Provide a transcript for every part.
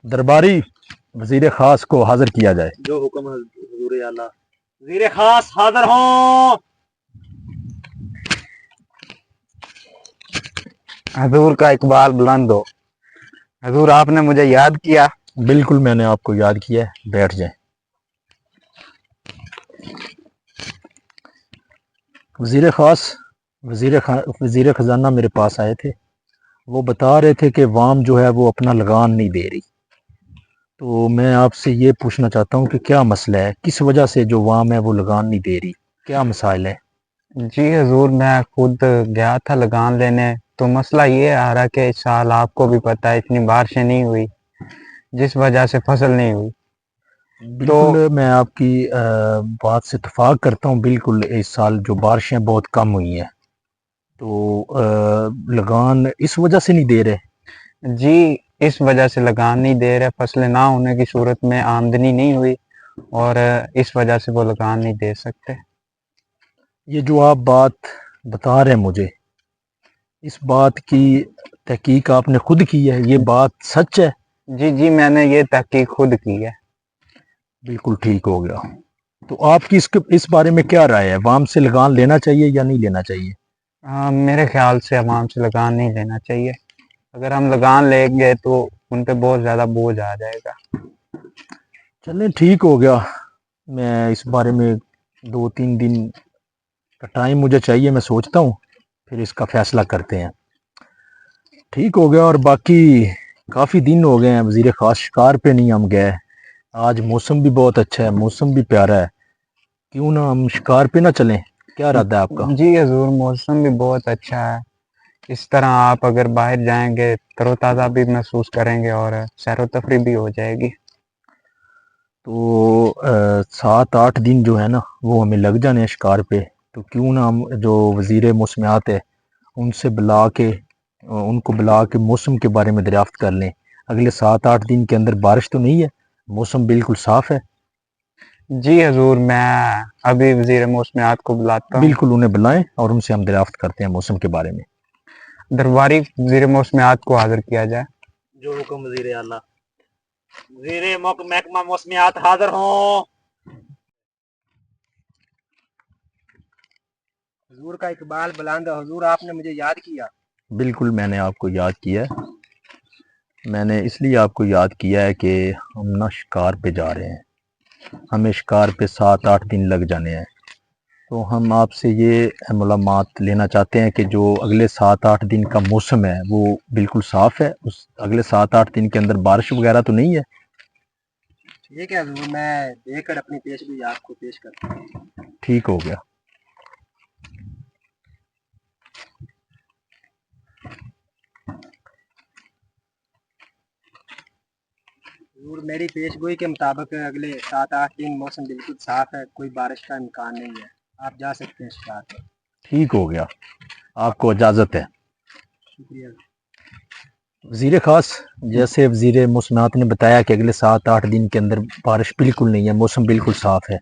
درباری وزیر خاص کو حاضر کیا جائے۔ جو حکم حضور اعلیٰ۔ وزیر خاص حاضر ہوں۔ حضور کا اقبال بلند ہو۔ حضور آپ نے مجھے یاد کیا؟ بالکل میں نے آپ کو یاد کیا ہے، بیٹھ جائیں۔ وزیر خاص وزیر خزانہ میرے پاس آئے تھے، وہ بتا رہے تھے کہ وام جو ہے وہ اپنا لگان نہیں دے رہی، تو میں آپ سے یہ پوچھنا چاہتا ہوں کہ کیا مسئلہ ہے، کس وجہ سے جو وام ہے وہ لگان نہیں دے رہی، کیا مسائل ہے؟ جی حضور میں خود گیا تھا لگان لینے، تو مسئلہ یہ آ رہا کہ اس سال آپ کو بھی پتہ ہے اتنی بارشیں نہیں ہوئی، جس وجہ سے فصل نہیں ہوئی۔ بالکل میں آپ کی بات سے اتفاق کرتا ہوں، بالکل اس سال جو بارشیں بہت کم ہوئی ہیں، تو لگان اس وجہ سے نہیں دے رہے؟ جی اس وجہ سے لگان نہیں دے رہے، فصلیں نہ ہونے کی صورت میں آمدنی نہیں ہوئی، اور اس وجہ سے وہ لگان نہیں دے سکتے۔ یہ جو آپ بات بتا رہے ہیں مجھے، اس بات کی تحقیق آپ نے خود کی ہے، یہ بات سچ ہے؟ جی میں نے یہ تحقیق خود کی ہے۔ بالکل ٹھیک ہو گیا۔ تو آپ کی اس بارے میں کیا رائے ہے، عوام سے لگان لینا چاہیے یا نہیں لینا چاہیے؟ میرے خیال سے عوام سے لگان نہیں لینا چاہیے، اگر ہم لگان لیں گے تو ان پہ بہت زیادہ بوجھ آ جائے گا۔ چلیں ٹھیک ہو گیا، میں اس بارے میں 2-3 دن کا ٹائم مجھے چاہیے، میں سوچتا ہوں، پھر اس کا فیصلہ کرتے ہیں۔ ٹھیک ہو گیا۔ اور باقی کافی دن ہو گئے ہیں وزیر خاص شکار پہ نہیں ہم گئے، آج موسم بھی بہت اچھا ہے، موسم بھی پیارا ہے، کیوں نہ ہم شکار پہ نہ چلیں؟ کیا ارادہ ہے آپ کا؟ جی حضور موسم بھی بہت اچھا ہے، اس طرح آپ اگر باہر جائیں گے تر و تازہ بھی محسوس کریں گے اور سیر و تفریح بھی ہو جائے گی۔ تو 7-8 دن جو ہے نا وہ ہمیں لگ جانے ہیں شکار پہ، تو کیوں نہ ہم جو وزیر موسمیات ہے ان کو بلا کے موسم کے بارے میں دریافت کر لیں۔ اگلے 7-8 دن کے اندر بارش تو نہیں ہے، موسم بالکل صاف ہے۔ جی حضور میں ابھی وزیر موسمیات کو بلاتا ہوں۔ بالکل انہیں بلائیں اور ان سے ہم دریافت کرتے ہیں موسم کے بارے میں۔ درباری وزیر موسمیات کو حاضر کیا جائے۔ جو حکم وزیر اعلیٰ۔ وزیر محکمہ موسمیات حاضر ہوں۔ حضور کا اقبال بلند ہے، حضور آپ نے مجھے یاد کیا؟ بالکل میں نے آپ کو یاد کیا ہے، میں نے اس لیے آپ کو یاد کیا ہے کہ ہم نہ شکار پہ جا رہے ہیں، ہمیں شکار پہ 7-8 دن لگ جانے ہیں، تو ہم آپ سے یہ معلومات لینا چاہتے ہیں کہ جو اگلے 7-8 دن کا موسم ہے وہ بالکل صاف ہے، اس اگلے 7-8 دن کے اندر بارش وغیرہ تو نہیں ہے؟ ٹھیک ہے حضور، میں دیکھ کر اپنی پیشگوئی آپ کو پیش کرتا ہوں۔ ٹھیک ہو گیا۔ حضور میری پیشگوئی کے مطابق اگلے 7-8 دن موسم بالکل صاف ہے، کوئی بارش کا امکان نہیں ہے، آپ جا سکتے ہیں شکار پر۔ ٹھیک ہو گیا، آپ کو اجازت ہے۔ شکریہ۔ وزیر خاص جیسے وزیر موسمیات نے بتایا کہ اگلے 7-8 دن کے اندر بارش بالکل نہیں ہے، موسم بالکل صاف ہے،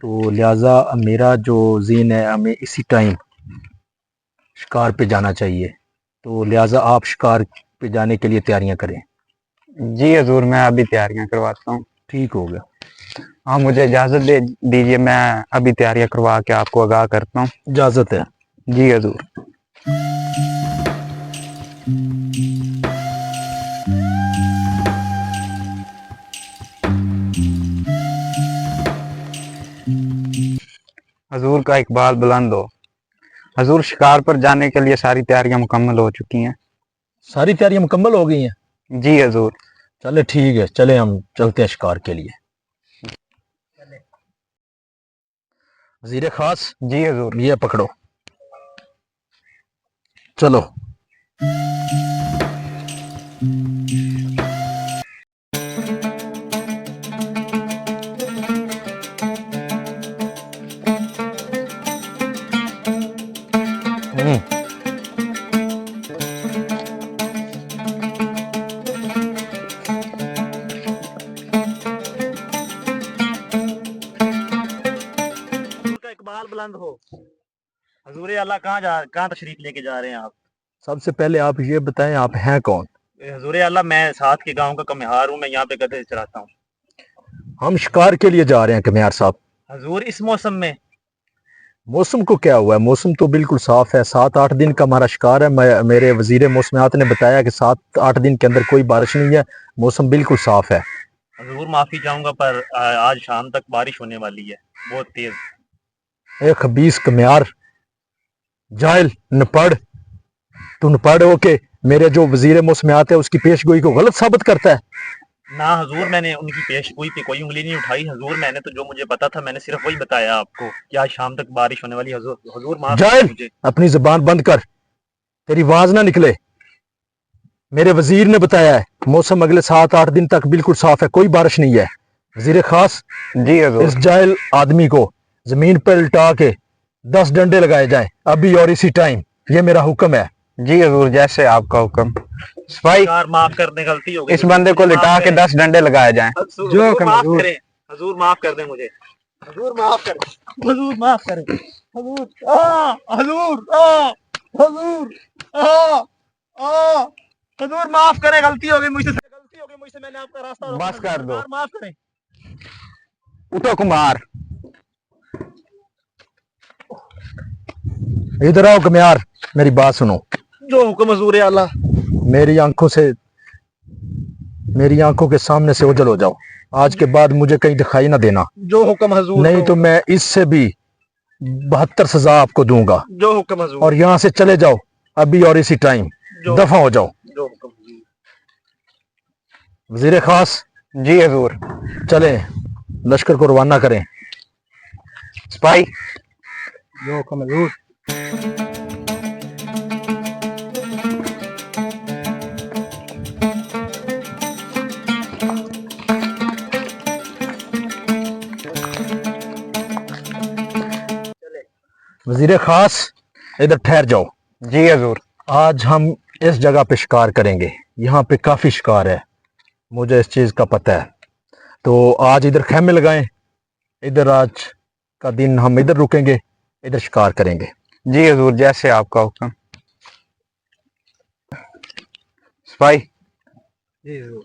تو لہٰذا میرا جو ذہن ہے ہمیں اسی ٹائم شکار پہ جانا چاہیے، تو لہٰذا آپ شکار پہ جانے کے لیے تیاریاں کریں۔ جی حضور میں ابھی تیاریاں کرواتا ہوں۔ ٹھیک ہو گیا۔ ہاں مجھے اجازت دے دیجیے، میں ابھی تیاریاں کروا کے آپ کو آگاہ کرتا ہوں۔ اجازت ہے۔ جی حضور۔ حضور کا اقبال بلند ہو۔ حضور شکار پر جانے کے لیے ساری تیاریاں مکمل ہو چکی ہیں۔ ساری تیاریاں مکمل ہو گئی ہیں؟ جی حضور۔ چلے ٹھیک ہے، چلے ہم چلتے ہیں شکار کے لیے۔ وزیر خاص جی حضور۔ یہ پکڑو، چلو۔ اقبال بلند ہو۔ حضور अल्लाह कहाँ तशरीफ लेके जा रहे हैं आप? सबसे पहले आप ये बताएं आप हैं कौन? हुजूर अल्लाह मैं साथ के गांव का कमिहार हूँ, मैं यहाँ पे गधे चराता हूँ। हम शिकार के लिए जा रहे हैं कमियार साहब। हुजूर इस मौसम में? मौसम को क्या हुआ है, मौसम तो बिल्कुल साफ है। 7-8 दिन का हमारा शिकार है। मेरे वजीर मौसमियात ने बताया कि 7-8 दिन के अंदर कोई बारिश नहीं है, मौसम बिल्कुल साफ है। हुजूर माफी चाहूंगा पर आज शाम तक बारिश होने वाली है, बहुत तेज। ए खबीस कमियार, जाहिल, नपढ़, तू नपढ़ होके मेरे जो वजीर मौसमियात है उसकी पेशगोई को गलत साबित करता है। ना हुजूर, मैंने उनकी पेशगोई पे कोई उंगली नहीं उठाई हुजूर, मैंने तो जो मुझे पता था मैंने सिर्फ वही बताया आपको कि आज शाम तक बारिश होने वाली है। हुजूर हुजूर माफ कीजिए जाहिल, मुझे। अपनी जुबान बंद कर, तेरी आवाज ना निकले। मेरे वजीर ने बताया है मौसम अगले 7-8 दिन तक बिल्कुल साफ है, कोई बारिश नहीं है। वजीर खास, जी हजूर। इस जाहिल आदमी को जमीन पर लिटा के 10 डंडे लगाए जाएं अभी और इसी टाइम, ये मेरा हुक्म है। जी हजूर, जैसे आपका हुक्म। सिपाही, यार माफ कर दें, गलती हो गई। इस बंदे को लिटा के 10 डंडे लगाए जाएं। जो माफ करें हुजूर, माफ कर दें मुझे। हुजूर माफ करें, हुजूर माफ करें, हुजूर हुजूर हुजूर हुजूर माफ करें, गलती हो गई मुझसे, मैंने आपका रास्ता रोका। बस कर दो। यार माफ करें। उठो कुमार। इधर आओ कमियार, मेरी बात सुनो। जो हुक्म हुजूर अल्लाह। मेरी आंखों के सामने से ओझल हो जाओ। आज के बाद मुझे कहीं दिखाई ना देना, जो हुक्म हुजूर। नहीं तो मैं इससे भी 72 सजा आपको दूंगा। जो हुक्म हुजूर। और यहाँ से चले जाओ अभी और इसी टाइम, दफा हो जाओ। जो हुक्म हुजूर। वजीर खास, जी हजूर। चले लश्कर को रवाना करें। सिपाही, जो हुक्म हुजूर। वजीर खास, इधर ठहर जाओ। जी हजूर। आज हम इस जगह पे शिकार करेंगे, यहाँ पे काफी शिकार है, मुझे इस चीज का पता है। तो आज इधर खेमे लगाएं, इधर आज का दिन हम इधर रुकेंगे, इधर शिकार करेंगे। जी हजूर, जैसे आपका हुक्म। सिपाही, जी हुजूर।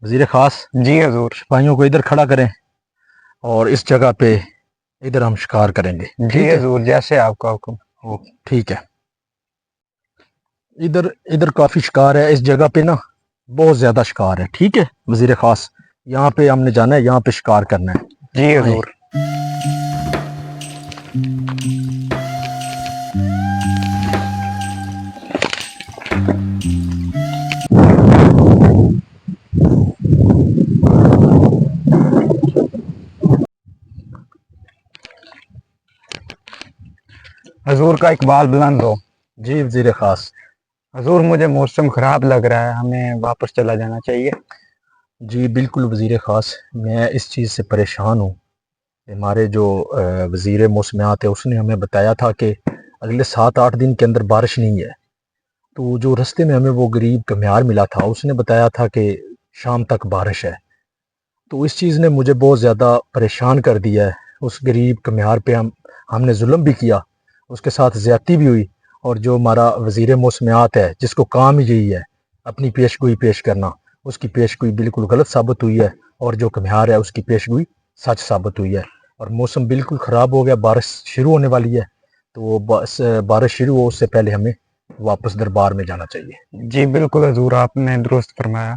वजीर खास, जी हजूर। सिपाहियों को इधर खड़ा करें और इस जगह पे इधर हम शिकार करेंगे। जी ठीक है? हजूर, जैसे आपका हुक्म। ओ, ठीक है। इधर इधर काफी शिकार है, इस जगह पे ना बहुत ज्यादा शिकार है। ठीक है वजीर खास, यहाँ पे हमने जाना है, यहाँ पे शिकार करना है। जी हजूर। हजूर का इकबाल बुलंद हो। जी वजीर खास। हजूर, मुझे मौसम खराब लग रहा है, हमें वापस चला जाना चाहिए। जी बिल्कुल वजीर खास, मैं इस चीज़ से परेशान हूँ। हमारे जो वजीर मौसमियात है उसने हमें बताया था कि अगले 7-8 दिन के अंदर बारिश नहीं है। तो जो रास्ते में हमें वो गरीब कमियार मिला था उसने बताया था कि शाम तक बारिश है। तो इस चीज़ ने मुझे बहुत ज़्यादा परेशान कर दिया है। उस गरीब कमियार पे हमने जुल्म भी किया, उसके साथ ज़्यादती भी हुई। और जो हमारा वजीर मौसमियात है जिसको काम ही यही है अपनी पेशगोई पेश करना, उसकी पेशगोई बिल्कुल गलत साबित हुई है। और जो कमियार है उसकी पेशगोई सच साबित हुई है। और मौसम बिल्कुल ख़राब हो गया, बारिश शुरू होने वाली है। तो बारिश शुरू हो उससे पहले हमें वापस दरबार में जाना चाहिए। जी बिल्कुल हजूर, आपने दुरुस्त फरमाया।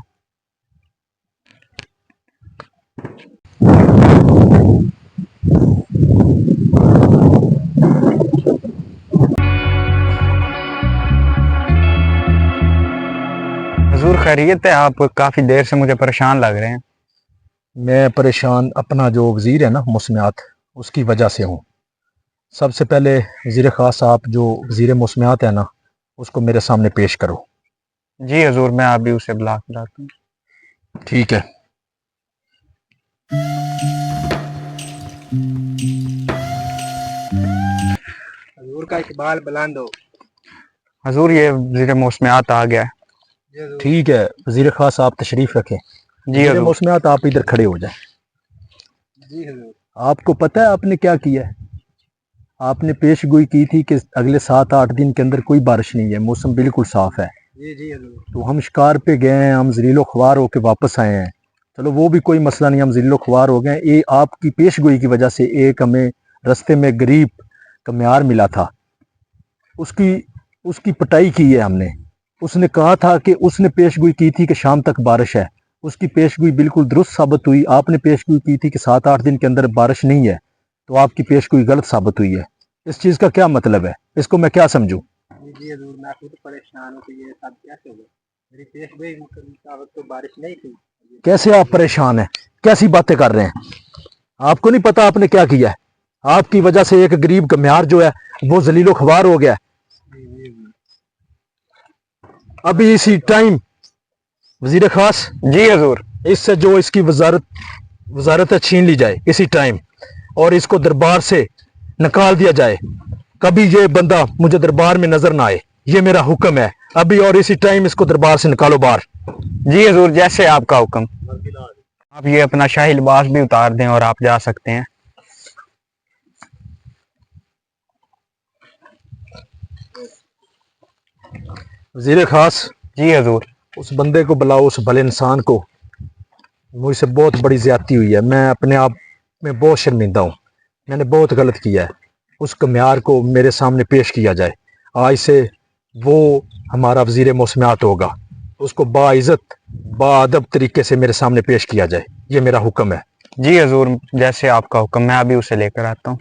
हजूर खैरियत है? आप काफी देर से मुझे परेशान लग रहे हैं। मैं परेशान अपना जो वज़ीर है ना मौसमियात, उसकी वजह से हूँ। सबसे पहले वज़ीर ख़ास, आप जो वज़ीर मौसमियात है ना उसको मेरे सामने पेश करो। जी हजूर, मैं अभी उसे बुला के लाता हूँ। ठीक है। हजूर हजूर का इकबाल बुलंद हो। हजूर ये वज़ीर मौसमियात आ गया है। जी हजूर। ठीक है वजीर खास आप तशरीफ रखें। जी वजीर हजूर। मौसमियात आप इधर खड़े हो जाए। जी हजूर। आपको पता है आपने क्या किया है? आपने पेश गोई की थी कि अगले 7-8 दिन के अंदर कोई बारिश नहीं है, मौसम बिल्कुल साफ है। जी जी हजूर। तो हम शिकार पे गए हैं, हम जलीलो ख्वार होके वापस आए हैं। चलो वो भी कोई मसला नहीं, हम जलीलो ख्वार हो गए। ये आपकी पेश गोई की वजह से एक हमें रस्ते में गरीब कम्यार मिला था, उसकी उसकी पटाई की है हमने। उसने कहा था कि उसने पेश गोई की थी कि शाम तक बारिश है, उसकी पेश गोई बिल्कुल दुरुस्त साबित हुई। आपने पेश गोई की थी कि 7-8 दिन के अंदर बारिश नहीं है, तो आपकी पेश गोई गलत साबित हुई है। इस चीज़ का क्या मतलब है? इसको मैं क्या समझूं? जी जी हजूर, मैं खुद परेशान हूँ कि ये सब कैसे हुआ। मेरी पेश गोई के मुताबिक तो बारिश नहीं थी। कैसे आप परेशान हैं? कैसी बातें कर रहे हैं? आपको नहीं पता आपने क्या किया है? आपकी वजह से एक गरीब कम्यार जो है वो जलीलो ख्वार हो गया है। जी जी हजूर। अभी इसी टाइम वजीर खास जी हजूर। इससे जो इसकी वजारत छीन ली जाए इसी टाइम, और इसको दरबार से निकाल दिया जाए। कभी ये बंदा मुझे दरबार में नजर ना आए, ये मेरा हुक्म है अभी, और इसी टाइम इसको दरबार से निकालो बाहर। जी हजूर, जैसे आपका हुक्म। आप ये अपना शाही लिबास भी उतार दें और आप जा सकते हैं। वजीर खास जी हजूर। उस बंदे को बुलाओ, उस भले इंसान को। मुझसे बहुत बड़ी ज्यादती हुई है, मैं अपने आप में बहुत शर्मिंदा हूँ, मैंने बहुत गलत किया है। उस कम्यार को मेरे सामने पेश किया जाए। आज से वो हमारा वजीर मौसमियात होगा, उसको बाइज्जत बाअदब तरीके से मेरे सामने पेश किया जाए, ये मेरा हुक्म है। जी हजूर, जैसे आपका हुक्म, मैं अभी उसे लेकर आता हूँ।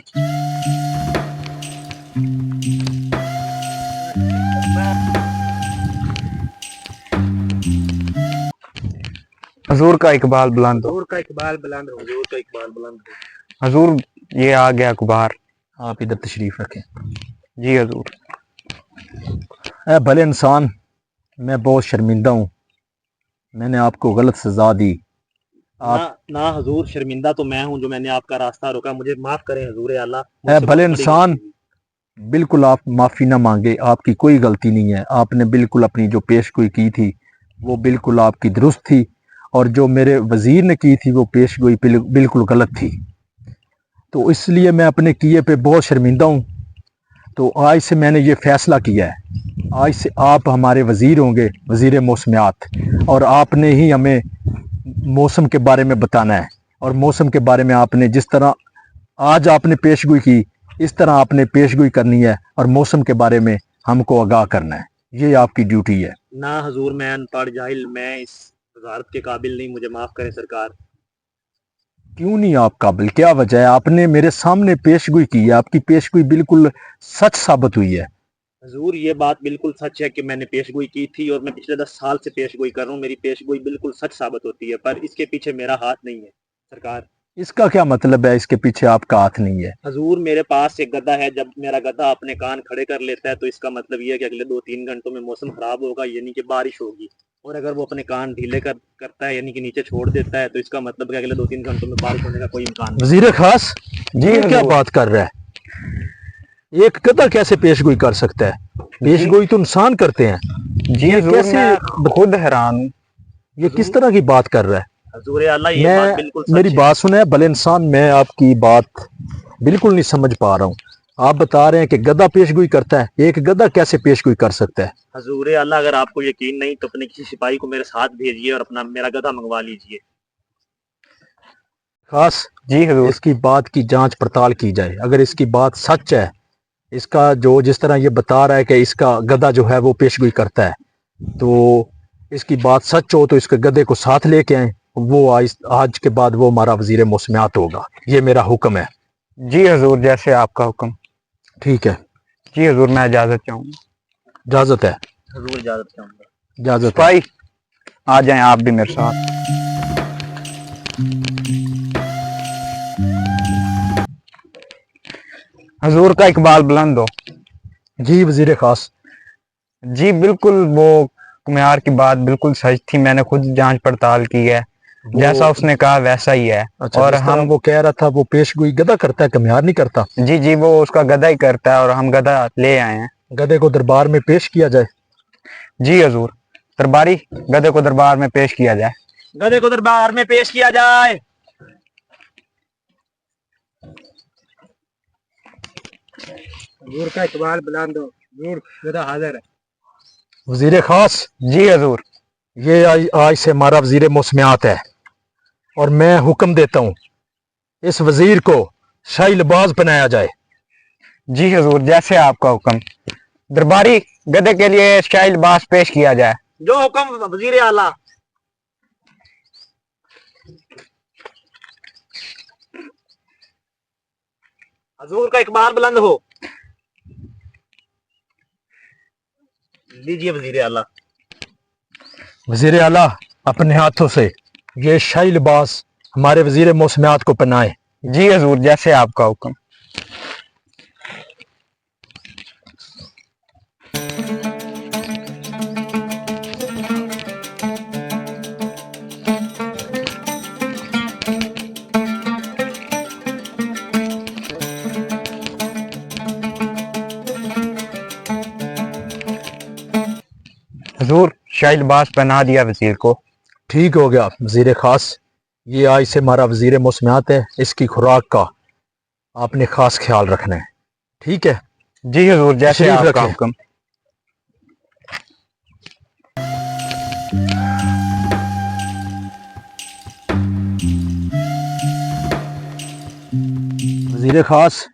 हजूर का इकबाल बुलंद हो। हजूर का इकबाल बुलंद हो। हजूर का इकबाल बुलंद हो। हजूर ये आ गया अखबार। आप इधर तशरीफ रखें। जी हजूर। ए भले इंसान, मैं बहुत शर्मिंदा हूँ, मैंने आपको गलत सजा दी। आप ना ना हजूर, शर्मिंदा तो मैं हूँ जो मैंने आपका रास्ता रोका, मुझे माफ करें हजूर अल्लाह। ए मुझसे भले बहुत बड़ी इंसान, गलती हुई। बिल्कुल आप माफ़ी ना मांगे, आपकी कोई गलती नहीं है। आपने बिल्कुल अपनी जो पेश गोई की थी वो बिल्कुल आपकी दुरुस्त थी, और जो मेरे वज़ीर ने की थी वो पेश गोई बिल्कुल गलत थी। तो इसलिए मैं अपने किए पे बहुत शर्मिंदा हूँ। तो आज से मैंने ये फ़ैसला किया है, आज से आप हमारे वज़ीर होंगे, वज़ीर मौसमियात, और आपने ही हमें मौसम के बारे में बताना है। और मौसम के बारे में आपने जिस तरह आज आपने पेशगोई की, इस तरह आपने पेशगोई करनी है, और मौसम के बारे में हमको आगाह करना है। ये आपकी ड्यूटी है। ना हजूर, मैं अनपढ़ जाहिल, मैं इस वजारत के काबिल नहीं, मुझे माफ करें सरकार। क्यों नहीं आप काबिल? क्या वजह है? आपने मेरे सामने पेशगोई की है, आपकी पेशगोई बिल्कुल सच साबित हुई है। हजूर ये बात बिल्कुल सच है कि मैंने पेशगोई की थी, और मैं पिछले 10 साल से पेशगोई कर रहा हूँ, मेरी पेशगोई बिल्कुल सच साबित होती है, पर इसके पीछे मेरा हाथ नहीं है सरकार। इसका क्या मतलब है इसके पीछे आपका हाथ नहीं है? हजूर मेरे पास एक गधा है, जब मेरा गधा अपने कान खड़े कर लेता है तो इसका मतलब ये है कि अगले 2-3 घंटों में मौसम खराब होगा, यानी कि बारिश होगी। और अगर वो अपने कान ढीले करता है, यानी कि नीचे छोड़ देता है, तो इसका मतलब है कि अगले 2-3 घंटों में बारिश होने का कोई इम्कान नहीं। वजीर खास जी ये क्या हजूर। बात कर रहा है? एक गधा कैसे पेशगोई कर सकता है? पेशगोई तो इंसान करते हैं। जी ये हजूर, कैसे मैं खुद हैरान हूँ। ये किस तरह की बात कर रहा है? हजूर अल्लाह ये बात मैं बिल्कुल मेरी सच है। बात सुने भले इंसान, मैं आपकी बात बिल्कुल नहीं समझ पा रहा हूँ। आप बता रहे हैं कि गधा पेशगोई करता है, एक गधा कैसे पेशगोई कर सकता है? हजूर अल्लाह अगर आपको यकीन नहीं तो अपने किसी सिपाही को मेरे साथ भेजिए और अपना मेरा गधा मंगवा लीजिए। खास जी हजूर। इसकी बात की जांच पड़ताल की जाए। अगर इसकी बात सच है, इसका जो जिस तरह ये बता रहा है कि इसका गधा जो है वो पेशगोई करता है, तो इसकी बात सच हो तो इसके गधे को साथ लेके आए। वो आज के बाद वो हमारा वजीर मौसमियात होगा, ये मेरा हुक्म है। जी हजूर, जैसे आपका हुक्म। ठीक है, जी हजूर, मैं इजाजत चाहूंगा। इजाजत है, हजूर इजाजत चाहूंगा। इजाजत है। सिपाही आ जाएं आप भी मेरे साथ। हजूर का इकबाल बुलंद हो। जी वजीर खास। जी बिल्कुल, वो कुम्हार की बात बिल्कुल सच थी, मैंने खुद जांच पड़ताल की है। जैसा उसने कहा वैसा ही है। अच्छा, और जिस तरह हम वो कह रहा था वो पेशगोई गधा करता है, कमियार नहीं करता। जी जी वो उसका गधा ही करता है और हम गधा ले आए हैं। गधे को दरबार में पेश किया जाए। जी हजूर, दरबारी गधे को दरबार में पेश किया जाए। गधे को दरबार में पेश किया जाए। हजूर का इकबाल बुलंद हो, हजूर गधा हाजिर है। वजीर खास, जी हजूर। ये आज से हमारा वजीर मौसमियात है और मैं हुक्म देता हूँ इस वजीर को शाही लिबास बनाया जाए। जी हजूर, जैसे आपका हुक्म। दरबारी गधे के लिए शाही लिबास पेश किया जाए। जो हुक्म वजीर आला। हजूर का इकबाल बुलंद हो। लीजिए वजीर आला। वजीर आला अपने हाथों से ये शाही लिबास हमारे वजीर मौसमियात को पहनाए। जी हजूर, जैसे आपका हुक्म। हजूर, शाही लिबास पहना दिया वजीर को। ठीक हो गया वजीर खास, ये आज से हमारा वजीर मौसमियात है, इसकी खुराक का आपने खास ख्याल रखना है। ठीक है? जी हजूर, जैसे तशरीफ आपका रखें। हुक्म। वजीर खास,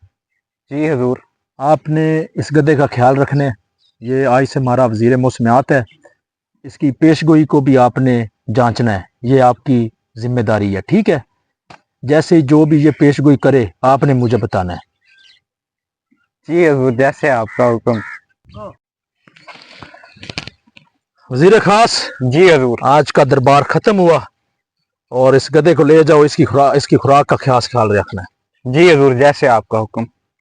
जी हजूर। आपने इस गधे का ख्याल रखना है, ये आज से हमारा वजीर मौसमियात है, इसकी पेशगोई को भी आपने जांचना है, ये आपकी जिम्मेदारी है। ठीक है? जैसे जो भी ये पेशगोई करे आपने मुझे बताना है। जी हजूर, जैसे आपका हुक्म। वजीर खास, जी हजूर। आज का दरबार खत्म हुआ और इस गधे को ले जाओ, इसकी खुराक का खास ख्याल रखना है। जी हजूर, जैसे आपका हुक्म।